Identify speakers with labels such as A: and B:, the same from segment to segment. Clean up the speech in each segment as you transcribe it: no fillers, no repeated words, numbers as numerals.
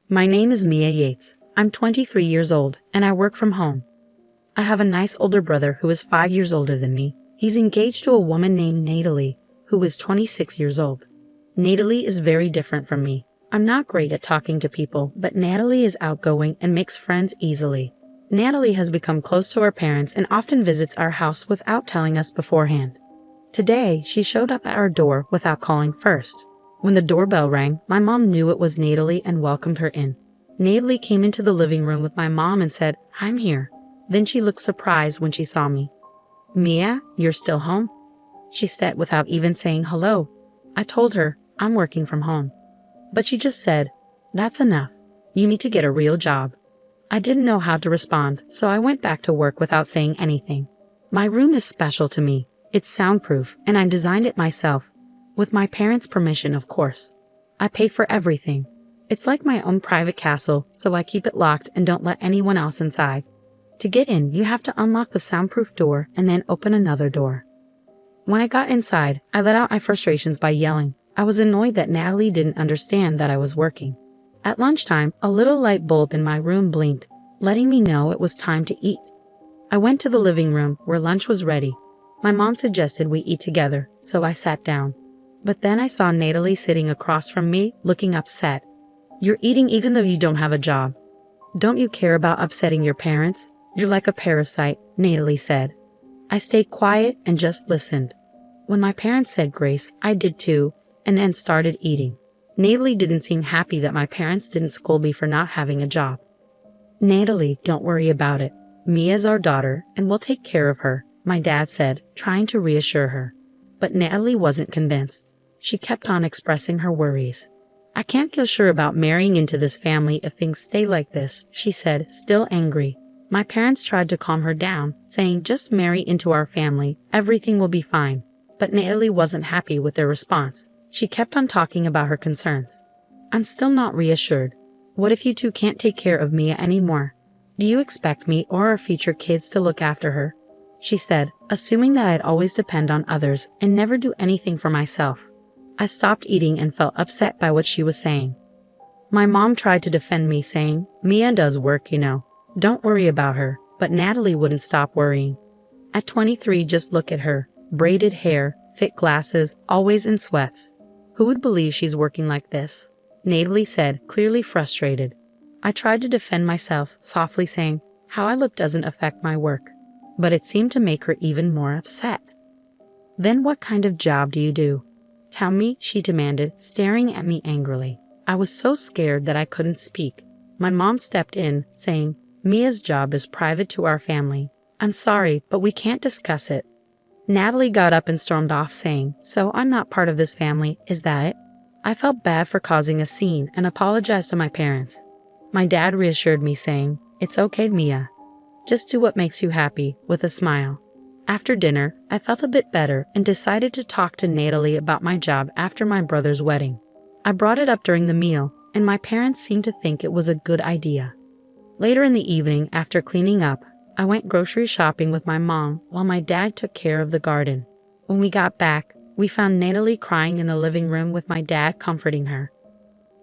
A: My name is Mia Yates. I'm 23 years old, and I work from home. I have a nice older brother who is 5 years older than me. He's engaged to a woman named Natalie, who is 26 years old. Natalie is very different from me. I'm not great at talking to people, but Natalie is outgoing and makes friends easily. Natalie has become close to our parents and often visits our house without telling us beforehand. Today, she showed up at our door without calling first. When the doorbell rang, my mom knew it was Natalie and welcomed her in. Natalie came into the living room with my mom and said, "I'm here." Then she looked surprised when she saw me. "Mia, you're still home?" she said without even saying hello. I told her, "I'm working from home." But she just said, "That's enough. You need to get a real job." I didn't know how to respond, so I went back to work without saying anything. My room is special to me. It's soundproof, and I designed it myself. With my parents' permission, of course. I pay for everything. It's like my own private castle, so I keep it locked and don't let anyone else inside. To get in, you have to unlock the soundproof door and then open another door. When I got inside, I let out my frustrations by yelling. I was annoyed that Natalie didn't understand that I was working. At lunchtime, a little light bulb in my room blinked, letting me know it was time to eat. I went to the living room where lunch was ready. My mom suggested we eat together, so I sat down. But then I saw Natalie sitting across from me, looking upset. "You're eating even though you don't have a job. Don't you care about upsetting your parents? You're like a parasite," Natalie said. I stayed quiet and just listened. When my parents said grace, I did too, and then started eating. Natalie didn't seem happy that my parents didn't scold me for not having a job. "Natalie, don't worry about it. Mia's our daughter, and we'll take care of her," my dad said, trying to reassure her. But Natalie wasn't convinced. She kept on expressing her worries. "I can't feel sure about marrying into this family if things stay like this," she said, still angry. My parents tried to calm her down, saying, "Just marry into our family, everything will be fine." But Natalie wasn't happy with their response. She kept on talking about her concerns. "I'm still not reassured. What if you two can't take care of Mia anymore? Do you expect me or our future kids to look after her?" she said, assuming that I'd always depend on others and never do anything for myself. I stopped eating and felt upset by what she was saying. My mom tried to defend me, saying, "Mia does work, you know. Don't worry about her," but Natalie wouldn't stop worrying. At 23, just look at her. Braided hair, thick glasses, always in sweats. "Who would believe she's working like this?" Natalie said, clearly frustrated. I tried to defend myself, softly saying, "How I look doesn't affect my work." But it seemed to make her even more upset. "Then what kind of job do you do? Tell me," she demanded, staring at me angrily. I was so scared that I couldn't speak. My mom stepped in, saying, "Mia's job is private to our family. I'm sorry, but we can't discuss it." Natalie got up and stormed off, saying, "So I'm not part of this family, is that it?" I felt bad for causing a scene and apologized to my parents. My dad reassured me, saying, "It's okay, Mia. Just do what makes you happy," with a smile. After dinner, I felt a bit better and decided to talk to Natalie about my job after my brother's wedding. I brought it up during the meal, and my parents seemed to think it was a good idea. Later in the evening, after cleaning up, I went grocery shopping with my mom while my dad took care of the garden. When we got back, we found Natalie crying in the living room with my dad comforting her.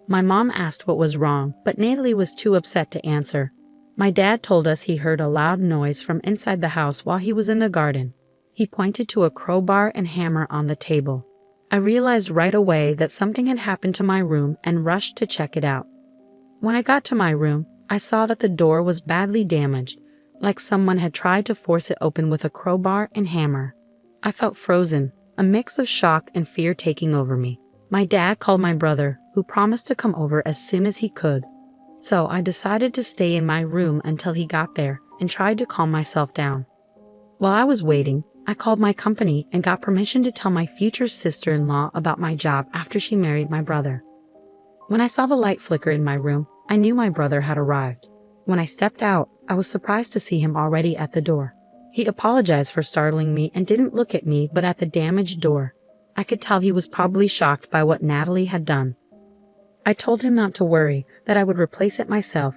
A: My mom asked what was wrong, but Natalie was too upset to answer. My dad told us he heard a loud noise from inside the house while he was in the garden. He pointed to a crowbar and hammer on the table. I realized right away that something had happened to my room and rushed to check it out. When I got to my room, I saw that the door was badly damaged, like someone had tried to force it open with a crowbar and hammer. I felt frozen, a mix of shock and fear taking over me. My dad called my brother, who promised to come over as soon as he could. So I decided to stay in my room until he got there and tried to calm myself down. While I was waiting, I called my company and got permission to tell my future sister-in-law about my job after she married my brother. When I saw the light flicker in my room, I knew my brother had arrived. When I stepped out, I was surprised to see him already at the door. He apologized for startling me and didn't look at me but at the damaged door. I could tell he was probably shocked by what Natalie had done. I told him not to worry, that I would replace it myself,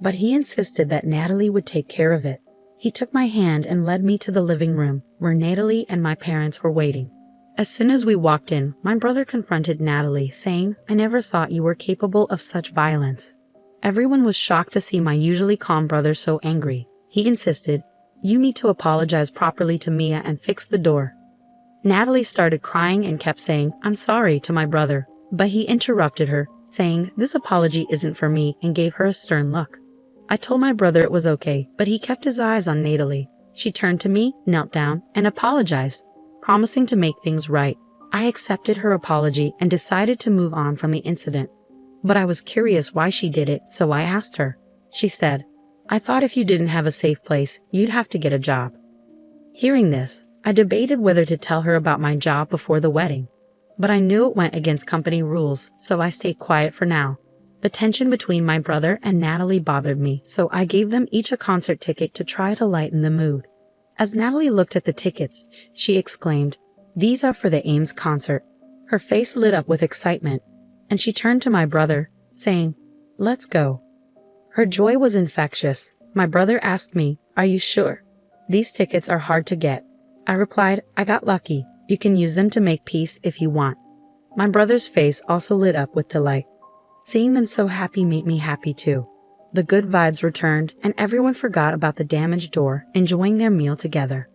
A: but he insisted that Natalie would take care of it. He took my hand and led me to the living room, where Natalie and my parents were waiting. As soon as we walked in, my brother confronted Natalie, saying, "I never thought you were capable of such violence." Everyone was shocked to see my usually calm brother so angry. He insisted, "You need to apologize properly to Mia and fix the door." Natalie started crying and kept saying, "I'm sorry," to my brother, but he interrupted her, saying, "This apology isn't for me," and gave her a stern look. I told my brother it was okay, but he kept his eyes on Natalie. She turned to me, knelt down, and apologized, promising to make things right. I accepted her apology and decided to move on from the incident. But I was curious why she did it, so I asked her. She said, "I thought if you didn't have a safe place, you'd have to get a job." Hearing this, I debated whether to tell her about my job before the wedding. But I knew it went against company rules, so I stayed quiet for now. The tension between my brother and Natalie bothered me, so I gave them each a concert ticket to try to lighten the mood. As Natalie looked at the tickets, she exclaimed, "These are for the Ames concert." Her face lit up with excitement, and she turned to my brother, saying, "Let's go." Her joy was infectious. My brother asked me, "Are you sure? These tickets are hard to get." I replied, "I got lucky. You can use them to make peace if you want." My brother's face also lit up with delight. Seeing them so happy made me happy too. The good vibes returned, and everyone forgot about the damaged door, enjoying their meal together.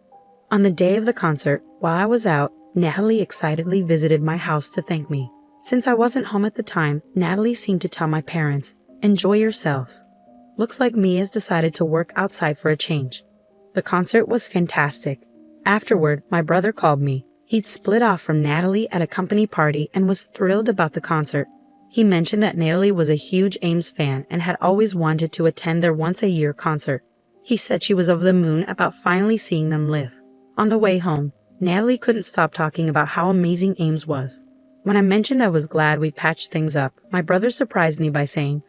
A: On the day of the concert, while I was out, Natalie excitedly visited my house to thank me. Since I wasn't home at the time, Natalie seemed to tell my parents, "Enjoy yourselves. Looks like Mia's decided to work outside for a change." The concert was fantastic. Afterward, my brother called me. He'd split off from Natalie at a company party and was thrilled about the concert. He mentioned that Natalie was a huge Ames fan and had always wanted to attend their once-a-year concert. He said she was over the moon about finally seeing them live. On the way home, Natalie couldn't stop talking about how amazing Ames was. When I mentioned I was glad we patched things up, my brother surprised me by saying,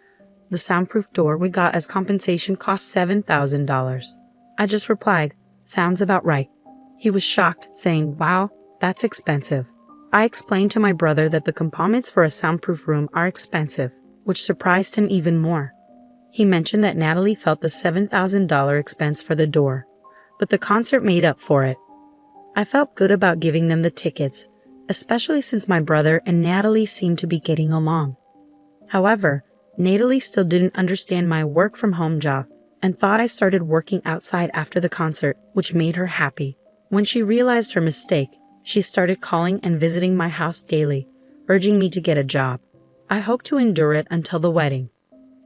A: "The soundproof door we got as compensation cost $7,000. I just replied, "Sounds about right." He was shocked, saying, "Wow, that's expensive." I explained to my brother that the components for a soundproof room are expensive, which surprised him even more. He mentioned that Natalie felt the $7,000 expense for the door, but the concert made up for it. I felt good about giving them the tickets, especially since my brother and Natalie seemed to be getting along. However, Natalie still didn't understand my work-from-home job and thought I started working outside after the concert, which made her happy. When she realized her mistake, she started calling and visiting my house daily, urging me to get a job. I hoped to endure it until the wedding.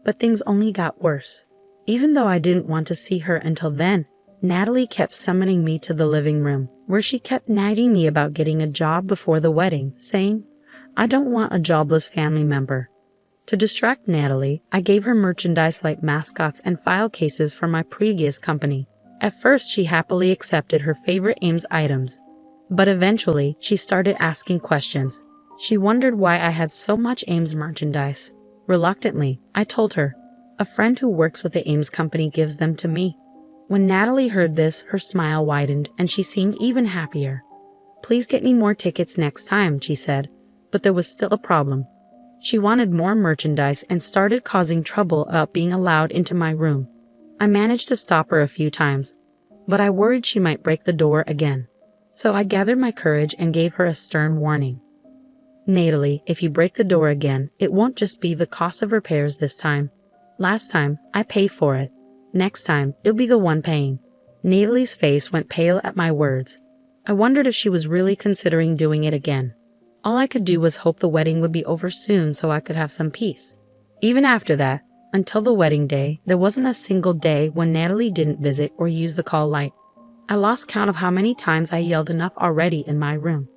A: But things only got worse. Even though I didn't want to see her until then, Natalie kept summoning me to the living room, where she kept nagging me about getting a job before the wedding, saying, "I don't want a jobless family member." To distract Natalie, I gave her merchandise like mascots and file cases from my previous company. At first, she happily accepted her favorite Ames items. But eventually, she started asking questions. She wondered why I had so much Ames merchandise. Reluctantly, I told her, "A friend who works with the Ames company gives them to me." When Natalie heard this, her smile widened and she seemed even happier. "Please get me more tickets next time," she said, but there was still a problem. She wanted more merchandise and started causing trouble about being allowed into my room. I managed to stop her a few times, but I worried she might break the door again. So I gathered my courage and gave her a stern warning. "Natalie, if you break the door again, it won't just be the cost of repairs this time. Last time, I paid for it. Next time, you'll be the one paying." Natalie's face went pale at my words. I wondered if she was really considering doing it again. All I could do was hope the wedding would be over soon so I could have some peace. Even after that, until the wedding day, there wasn't a single day when Natalie didn't visit or use the call light. I lost count of how many times I yelled enough already in my room.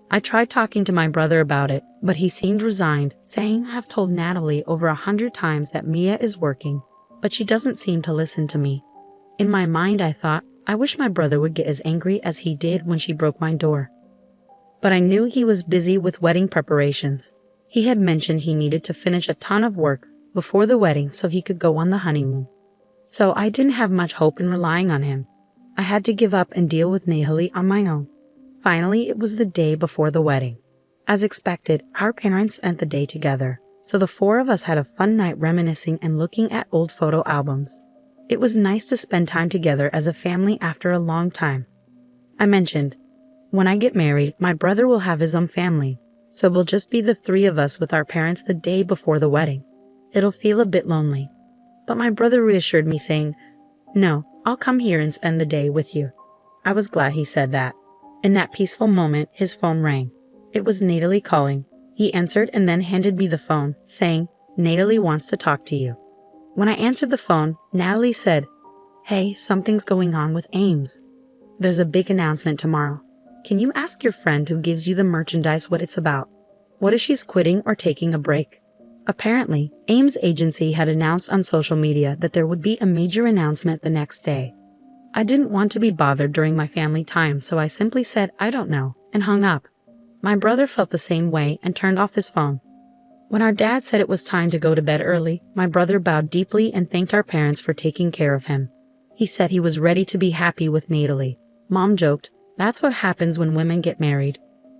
A: I tried talking to my brother about it, but he seemed resigned, saying, "I've told Natalie over 100 times that Mia is working, but she doesn't seem to listen to me." In my mind, I thought, I wish my brother would get as angry as he did when she broke my door. But I knew he was busy with wedding preparations. He had mentioned he needed to finish a ton of work before the wedding so he could go on the honeymoon. So I didn't have much hope in relying on him. I had to give up and deal with Natalie on my own. Finally, it was the day before the wedding. As expected, our parents spent the day together, so the four of us had a fun night reminiscing and looking at old photo albums. It was nice to spend time together as a family after a long time. I mentioned, "When I get married, my brother will have his own family, so we'll just be the three of us with our parents the day before the wedding. It'll feel a bit lonely." But my brother reassured me, saying, "No, I'll come here and spend the day with you." I was glad he said that. In that peaceful moment, his phone rang. It was Natalie calling. He answered and then handed me the phone, saying, "Natalie wants to talk to you." When I answered the phone, Natalie said, "Hey, something's going on with Ames. There's a big announcement tomorrow. Can you ask your friend who gives you the merchandise what it's about? What if she's quitting or taking a break?" Apparently, Ames' agency had announced on social media that there would be a major announcement the next day. I didn't want to be bothered during my family time, so I simply said, "I don't know," and hung up. My brother felt the same way and turned off his phone. When our dad said it was time to go to bed early, my brother bowed deeply and thanked our parents for taking care of him. He said he was ready to be happy with Natalie. Mom joked, "That's what happens when women get married."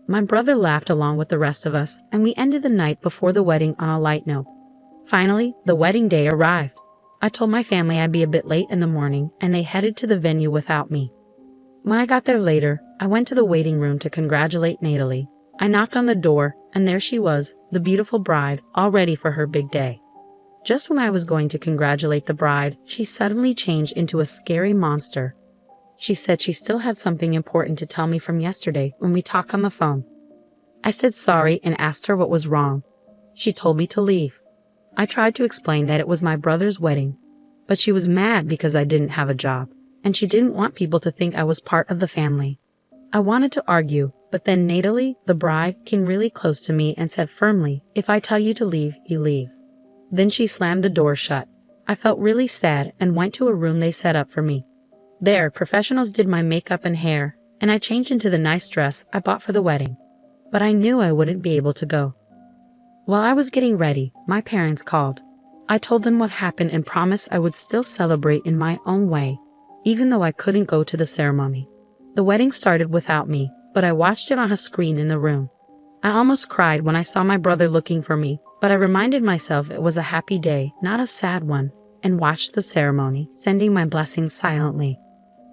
A: My brother laughed along with the rest of us, and we ended the night before the wedding on a light note. Finally, the wedding day arrived. I told my family I'd be a bit late in the morning, and they headed to the venue without me. When I got there later, I went to the waiting room to congratulate Natalie. I knocked on the door, and there she was, the beautiful bride, all ready for her big day. Just when I was going to congratulate the bride, she suddenly changed into a scary monster. She said she still had something important to tell me from yesterday when we talked on the phone. I said sorry and asked her what was wrong. She told me to leave. I tried to explain that it was my brother's wedding, but she was mad because I didn't have a job, and she didn't want people to think I was part of the family. I wanted to argue, but then Natalie, the bride, came really close to me and said firmly, "If I tell you to leave, you leave." Then she slammed the door shut. I felt really sad and went to a room they set up for me. There, professionals did my makeup and hair, and I changed into the nice dress I bought for the wedding. But I knew I wouldn't be able to go. While I was getting ready, my parents called. I told them what happened and promised I would still celebrate in my own way, even though I couldn't go to the ceremony. The wedding started without me, but I watched it on a screen in the room. I almost cried when I saw my brother looking for me, but I reminded myself it was a happy day, not a sad one, and watched the ceremony, sending my blessings silently.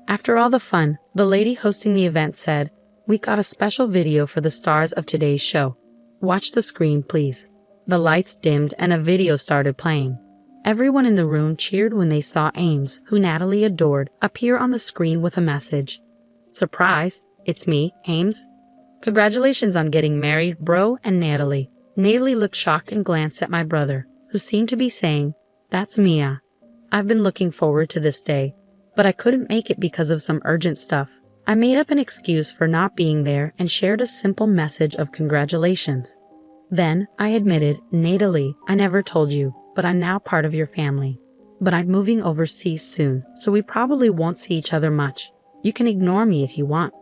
A: After all the fun, the lady hosting the event said, "We got a special video for the stars of today's show. Watch the screen, please." The lights dimmed and a video started playing. Everyone in the room cheered when they saw Ames, who Natalie adored, appear on the screen with a message. "Surprise, it's me, Ames. Congratulations on getting married, bro and Natalie." Natalie looked shocked and glanced at my brother, who seemed to be saying, "That's Mia. I've been looking forward to this day, but I couldn't make it because of some urgent stuff." I made up an excuse for not being there and shared a simple message of congratulations. Then, I admitted, "Natalie, I never told you, but I'm now part of your family. But I'm moving overseas soon, so we probably won't see each other much. You can ignore me if you want."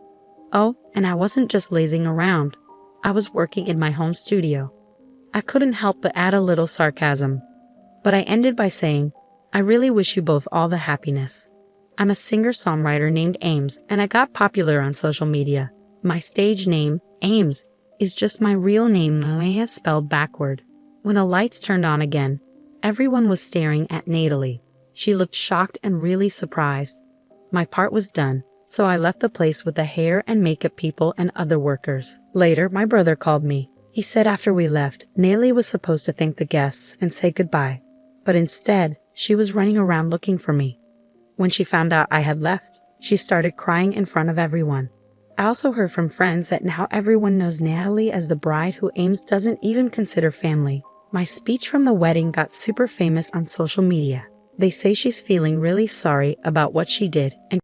A: Oh, and I wasn't just lazing around. I was working in my home studio. I couldn't help but add a little sarcasm. But I ended by saying, "I really wish you both all the happiness. I'm a singer-songwriter named Ames, and I got popular on social media. My stage name, Ames, is just my real name, Maya, spelled backward." When the lights turned on again, everyone was staring at Natalie. She looked shocked and really surprised. My part was done, so I left the place with the hair and makeup people and other workers. Later, my brother called me. He said after we left, Natalie was supposed to thank the guests and say goodbye, but instead, she was running around looking for me. When she found out I had left, she started crying in front of everyone. I also heard from friends that now everyone knows Natalie as the bride who Ames doesn't even consider family. My speech from the wedding got super famous on social media. They say she's feeling really sorry about what she did and